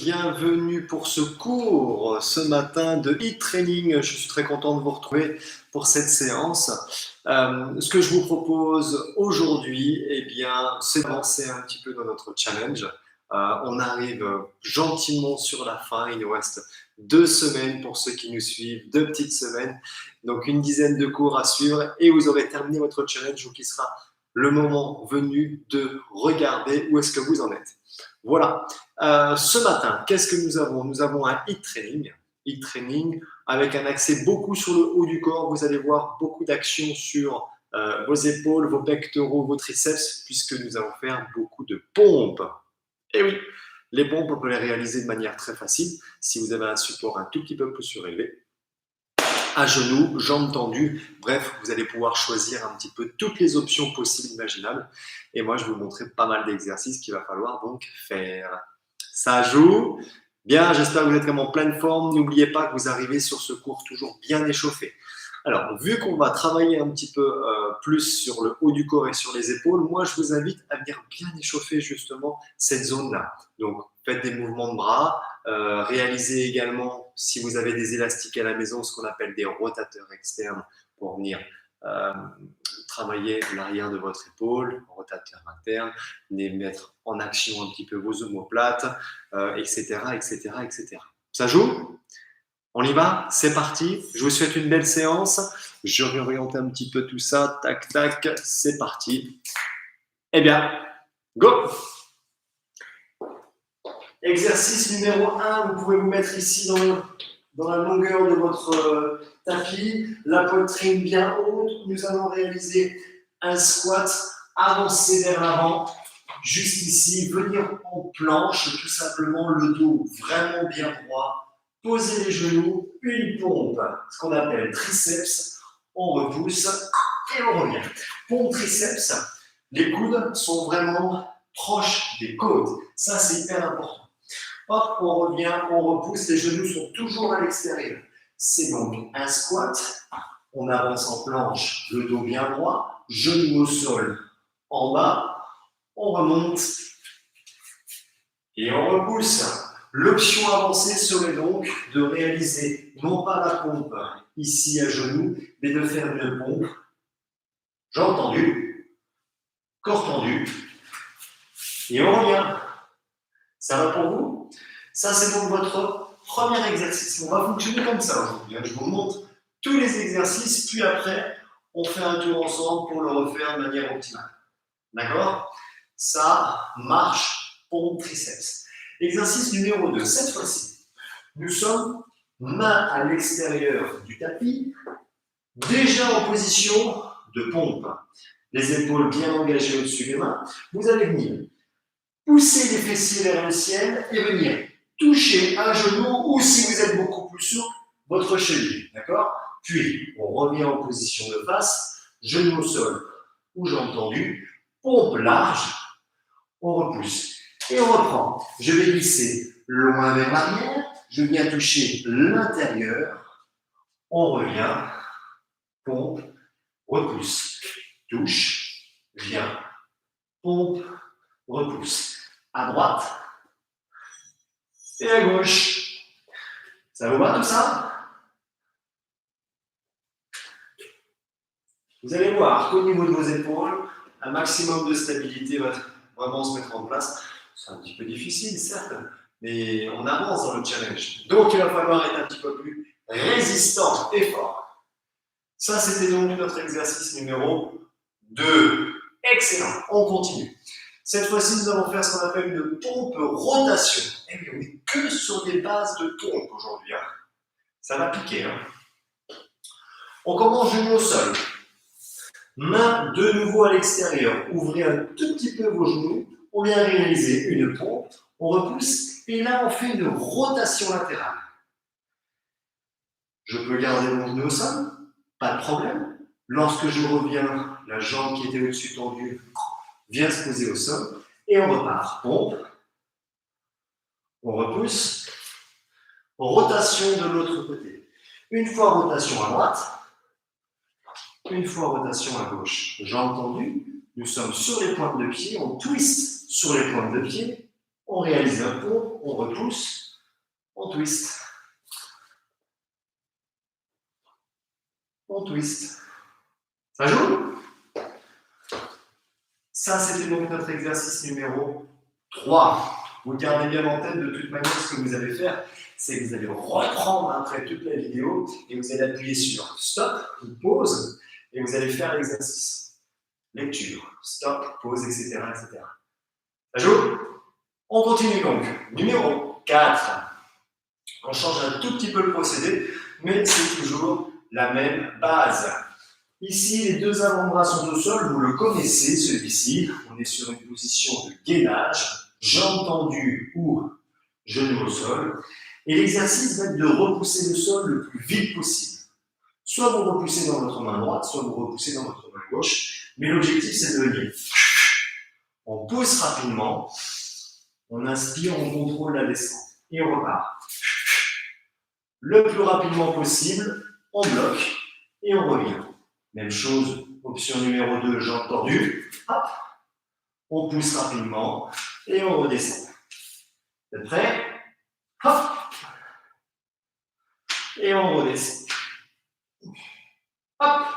bienvenue pour ce cours ce matin de HIIT Training. Je suis très content de vous retrouver pour cette séance. Ce que je vous propose aujourd'hui, eh bien, c'est d'avancer un petit peu dans notre challenge. On arrive gentiment sur la fin. Il nous reste 2 semaines pour ceux qui nous suivent, 2 petites semaines. Donc une dizaine de cours à suivre et vous aurez terminé votre challenge, ou qui sera le moment venu de regarder où est-ce que vous en êtes. Voilà. Ce matin, qu'est-ce que nous avons? Nous avons un HIIT training avec un accès beaucoup sur le haut du corps. Vous allez voir beaucoup d'actions sur vos épaules, vos pectoraux, vos triceps, puisque nous allons faire beaucoup de pompes. Et oui, les pompes, on peut les réaliser de manière très facile si vous avez un support un tout petit peu plus surélevé. À genoux, jambes tendues, bref, vous allez pouvoir choisir un petit peu toutes les options possibles, imaginables. Et moi, je vais vous montrer pas mal d'exercices qu'il va falloir donc faire. Ça joue. Bien, j'espère que vous êtes comme en pleine forme. N'oubliez pas que vous arrivez sur ce cours toujours bien échauffé. Alors, vu qu'on va travailler un petit peu plus sur le haut du corps et sur les épaules, moi, je vous invite à venir bien échauffer justement cette zone-là. Donc, faites des mouvements de bras. Réalisez également, si vous avez des élastiques à la maison, ce qu'on appelle des rotateurs externes pour venir travailler l'arrière de votre épaule, rotateur interne, les mettre en action un petit peu vos omoplates, etc., etc., etc. Ça joue? On y va? C'est parti. Je vous souhaite une belle séance. Je vais orienter un petit peu tout ça. Tac, tac. C'est parti. Eh bien, go! Exercice numéro 1. Vous pouvez vous mettre ici dans la longueur de votre tapis. La poitrine bien haute. Nous allons réaliser un squat. Avancer vers l'avant. Juste ici. Venir en planche. Tout simplement le dos vraiment bien droit. Posez les genoux, une pompe, ce qu'on appelle triceps, on repousse et on revient. Pompe triceps, les coudes sont vraiment proches des côtes, ça c'est hyper important. Hop, on revient, on repousse, les genoux sont toujours à l'extérieur. C'est donc un squat, on avance en planche, le dos bien droit, genoux au sol en bas, on remonte et on repousse. L'option avancée serait donc de réaliser non pas la pompe ici à genoux, mais de faire une pompe, jambes tendues, corps tendu, et on revient. Ça va pour vous? Ça, c'est donc votre premier exercice. On va fonctionner comme ça aujourd'hui. Je vous montre tous les exercices, puis après, on fait un tour ensemble pour le refaire de manière optimale. D'accord? Ça marche, pompe triceps. Exercice numéro 2. Cette fois-ci, nous sommes main à l'extérieur du tapis, déjà en position de pompe. Les épaules bien engagées au-dessus des mains. Vous allez venir pousser les fessiers vers le ciel et venir toucher un genou ou, si vous êtes beaucoup plus souple, votre cheville. D'accord? Puis, on revient en position de face, genou au sol ou jambes tendues, pompe large, on repousse. Et on reprend. Je vais glisser loin vers l'arrière. Je viens toucher l'intérieur. On revient. Pompe. Repousse. Touche. Viens. Pompe. Repousse. À droite. Et à gauche. Ça vous va tout ça? Vous allez voir qu'au niveau de vos épaules, un maximum de stabilité va vraiment se mettre en place. C'est un petit peu difficile, certes, mais on avance dans le challenge. Donc, il va falloir être un petit peu plus résistant et fort. Ça, c'était donc notre exercice numéro 2. Excellent, on continue. Cette fois-ci, nous allons faire ce qu'on appelle une pompe rotation. Et oui, on n'est que sur des bases de pompe aujourd'hui. Ça va piquer. On commence genou au sol. Main de nouveau à l'extérieur. Ouvrez un tout petit peu vos genoux. On vient réaliser une pompe, on repousse, et là on fait une rotation latérale. Je peux garder mon genou au sol, pas de problème. Lorsque je reviens, la jambe qui était au-dessus tendue vient se poser au sol, et on repart. Pompe, on repousse, rotation de l'autre côté. Une fois rotation à droite, une fois rotation à gauche. Jambes tendues, nous sommes sur les pointes de pied, on twist sur les pointes de pied, on réalise un pont, on repousse, on twist. On twist. Ça joue? Ça, c'était donc notre exercice numéro 3. Vous gardez bien en tête de toute manière ce que vous allez faire, c'est que vous allez reprendre après toute la vidéo et vous allez appuyer sur stop ou pause et vous allez faire l'exercice. Lecture, stop, pause, etc., etc. Ça joue? On continue donc. Numéro 4. On change un tout petit peu le procédé, mais c'est toujours la même base. Ici, les deux avant-bras sont au sol, vous le connaissez, celui-ci. On est sur une position de gainage, jambes tendues ou genoux au sol. Et l'exercice va être de repousser le sol le plus vite possible. Soit vous repoussez dans votre main droite, soit vous repoussez dans votre main gauche. Mais l'objectif, c'est de venir. On pousse rapidement, on inspire, on contrôle la descente. Et on repart. Le plus rapidement possible, on bloque et on revient. Même chose, option numéro 2, jambes tendues. Hop, on pousse rapidement et on redescend. Vous êtes prêts? Hop, et on redescend. Hop.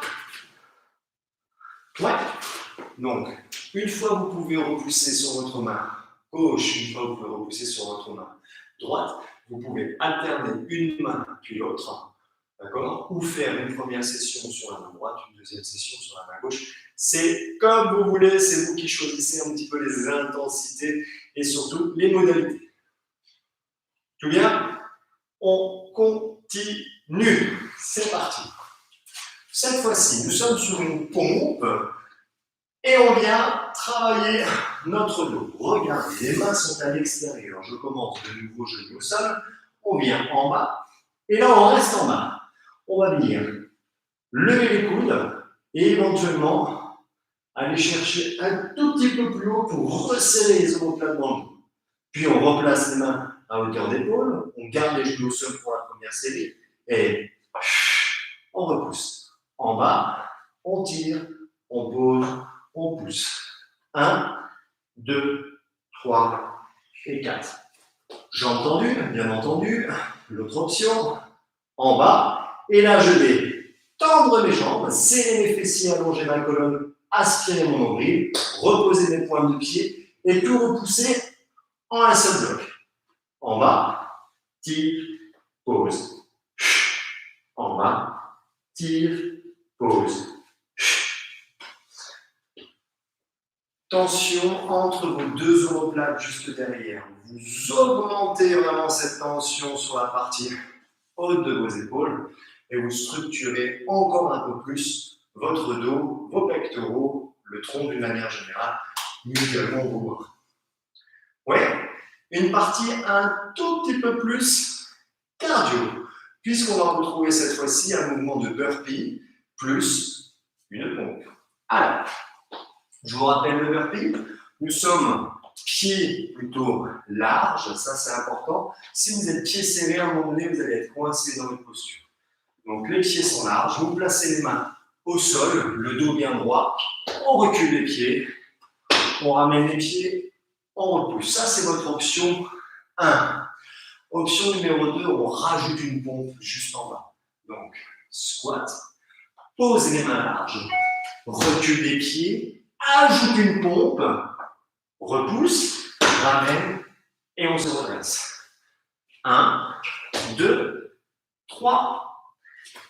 Ouais. Donc, une fois vous pouvez repousser sur votre main gauche, une fois vous pouvez repousser sur votre main droite, vous pouvez alterner une main puis l'autre. D'accord? Ou faire une première session sur la main droite, une deuxième session sur la main gauche. C'est comme vous voulez, c'est vous qui choisissez un petit peu les intensités et surtout les modalités. Tout bien? On continue. C'est parti. Cette fois-ci, nous sommes sur une pompe et on vient travailler notre dos. Regardez, les mains sont à l'extérieur. Je commence de nouveau genou au sol. On vient en bas et là on reste en bas. On va venir lever les coudes et éventuellement aller chercher un tout petit peu plus haut pour resserrer les omoplates dans le dos. Puis on replace les mains à hauteur d'épaule, on garde les genoux au sol pour la première série et on repousse. En bas, on tire, on pose, on pousse. 1, 2, 3 et 4. Jambes tendues, bien entendu. L'autre option, en bas. Et là, je vais tendre mes jambes, serrer mes fessiers, allonger ma colonne, aspirer mon nombril, reposer mes pointes de pied et tout repousser en un seul bloc. En bas, tire, pose. En bas, tire, pose. Tension entre vos deux omoplates juste derrière. Vous augmentez vraiment cette tension sur la partie haute de vos épaules et vous structurez encore un peu plus votre dos, vos pectoraux, le tronc d'une manière générale, mais également vos bras. Ouais, une partie un tout petit peu plus cardio, puisqu'on va retrouver cette fois-ci un mouvement de burpee plus une pompe. Alors, je vous rappelle le burpee, nous sommes pieds plutôt larges, ça c'est important. Si vous êtes pieds serrés, à un moment donné, vous allez être coincé dans votre posture. Donc les pieds sont larges, vous placez les mains au sol, le dos bien droit, on recule les pieds, on ramène les pieds, on repousse. Ça c'est votre option 1. Option numéro 2, on rajoute une pompe juste en bas. Donc squat, pose les mains larges, recule les pieds, ajoute une pompe, repousse, ramène et on se redresse. 1, 2, 3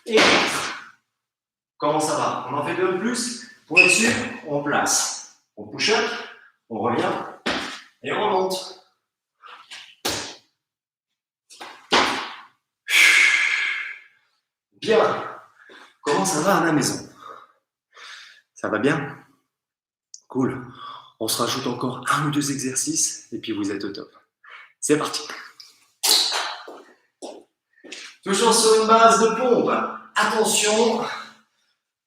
et 4. Comment ça va? On en fait 2 de plus. Pour être sûr, on place. On push up, on revient et on remonte. Bien. Comment ça va à la maison? Ça va bien? Cool. On se rajoute encore 1 ou 2 exercices et puis vous êtes au top. C'est parti. Toujours sur une base de pompe. Attention,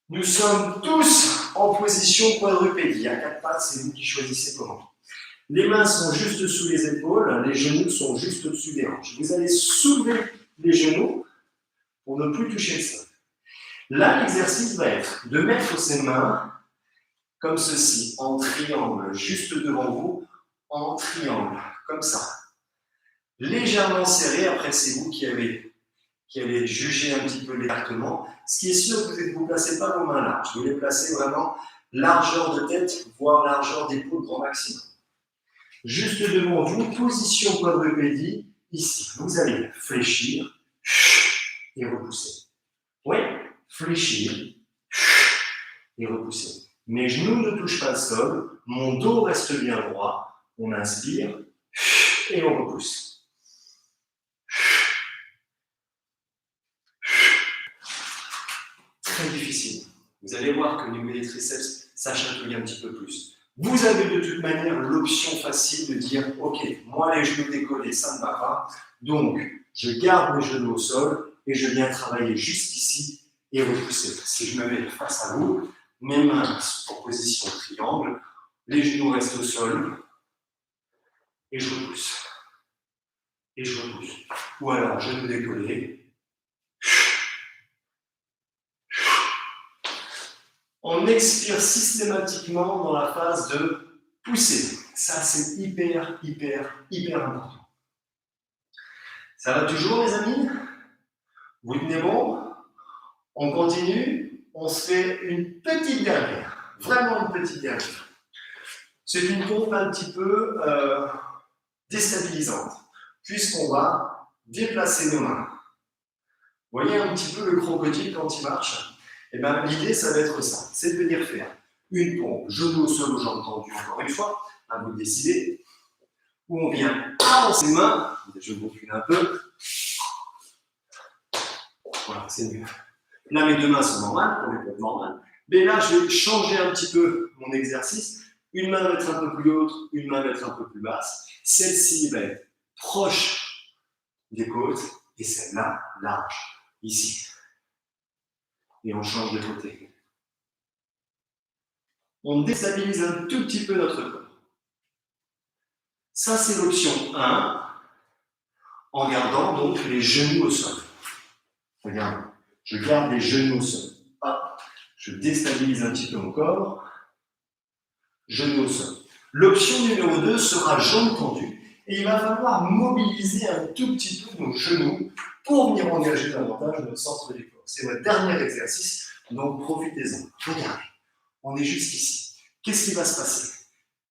nous sommes tous en position quadrupédie. À 4 pattes, c'est vous qui choisissez comment. Les mains sont juste sous les épaules, les genoux sont juste au-dessus des hanches. Vous allez soulever les genoux pour ne plus toucher le sol. Là, l'exercice va être de mettre ses mains comme ceci, en triangle, juste devant vous, en triangle, comme ça. légèrement serré. Après, c'est vous qui allez juger un petit peu l'écartement. Ce qui est sûr, c'est que vous ne placez pas vos mains larges. Vous les placez vraiment largeur de tête, voire largeur d'épaule grand maximum. Juste devant vous, position quadrupédie, ici. Vous allez fléchir et repousser. Oui, fléchir et repousser. Mes genoux ne touchent pas le sol, mon dos reste bien droit. On inspire et on repousse. Très difficile. Vous allez voir qu'au niveau des triceps, ça chatouille un petit peu plus. Vous avez de toute manière l'option facile de dire « Ok, moi les genoux décollés, ça ne va pas. Donc, je garde mes genoux au sol et je viens travailler juste ici et repousser. » Si je me mets face à vous, mes mains sont en position triangle, les genoux restent au sol et je repousse. Et je repousse. Ou alors, genoux décollés. On expire systématiquement dans la phase de pousser. Ça, c'est hyper important. Ça va toujours, les amis? Vous tenez bon? On continue. On se fait une petite dernière. Vraiment une petite dernière. C'est une pompe un petit peu déstabilisante, puisqu'on va déplacer nos mains. Vous voyez un petit peu le crocodile quand il marche? Eh bien, l'idée, ça va être ça, c'est de venir faire une pompe, genou au sol ou jambes tendues, encore une fois, à vous de décider, où on vient avancer les mains, je vous recule un peu, voilà, c'est mieux. Là, mes deux mains sont normales, pour les pompes normales, mais là, je vais changer un petit peu mon exercice, une main va être un peu plus haute, une main va être un peu plus basse, celle-ci va être proche des côtes, et celle-là, large, ici. Et on change de côté. On déstabilise un tout petit peu notre corps. Ça, c'est l'option 1, en gardant donc les genoux au sol. Regardez, je garde les genoux au sol. Hop, je déstabilise un petit peu mon corps. Genoux au sol. L'option numéro 2 sera jambes tendues. Et il va falloir mobiliser un tout petit peu nos genoux pour venir engager davantage notre centre du corps. C'est votre dernier exercice, donc profitez-en. Regardez, on est juste ici. Qu'est-ce qui va se passer?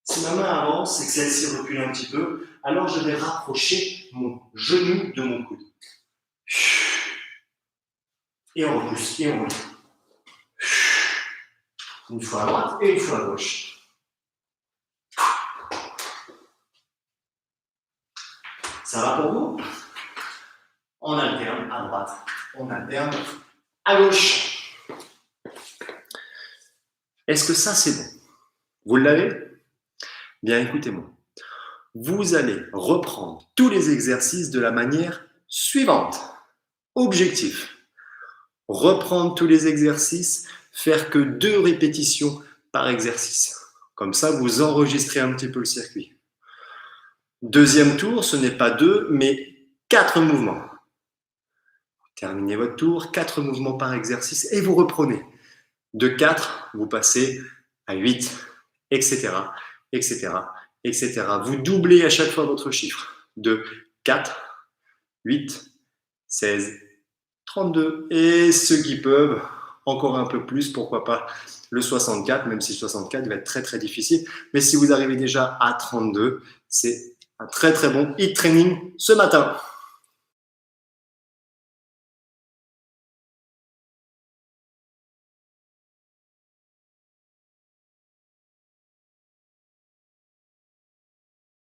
Si ma main avance et que celle-ci recule un petit peu, alors je vais rapprocher mon genou de mon coude. Et on repousse, et on revient. Une fois à droite et une fois à gauche. Ça va pour vous? On alterne à droite, on alterne à gauche. Est-ce que ça, c'est bon? Vous l'avez? Bien, écoutez-moi. Vous allez reprendre tous les exercices de la manière suivante. Objectif. Reprendre tous les exercices, faire que 2 répétitions par exercice. Comme ça, vous enregistrez un petit peu le circuit. Deuxième tour, ce n'est pas 2, mais 4 mouvements. Terminez votre tour, 4 mouvements par exercice et vous reprenez. De 4, vous passez à 8, etc., etc., etc. Vous doublez à chaque fois votre chiffre. De 4, 8, 16, 32. Et ceux qui peuvent, encore un peu plus, pourquoi pas le 64, même si 64 va être très très difficile. Mais si vous arrivez déjà à 32, c'est un très très bon HIIT training ce matin.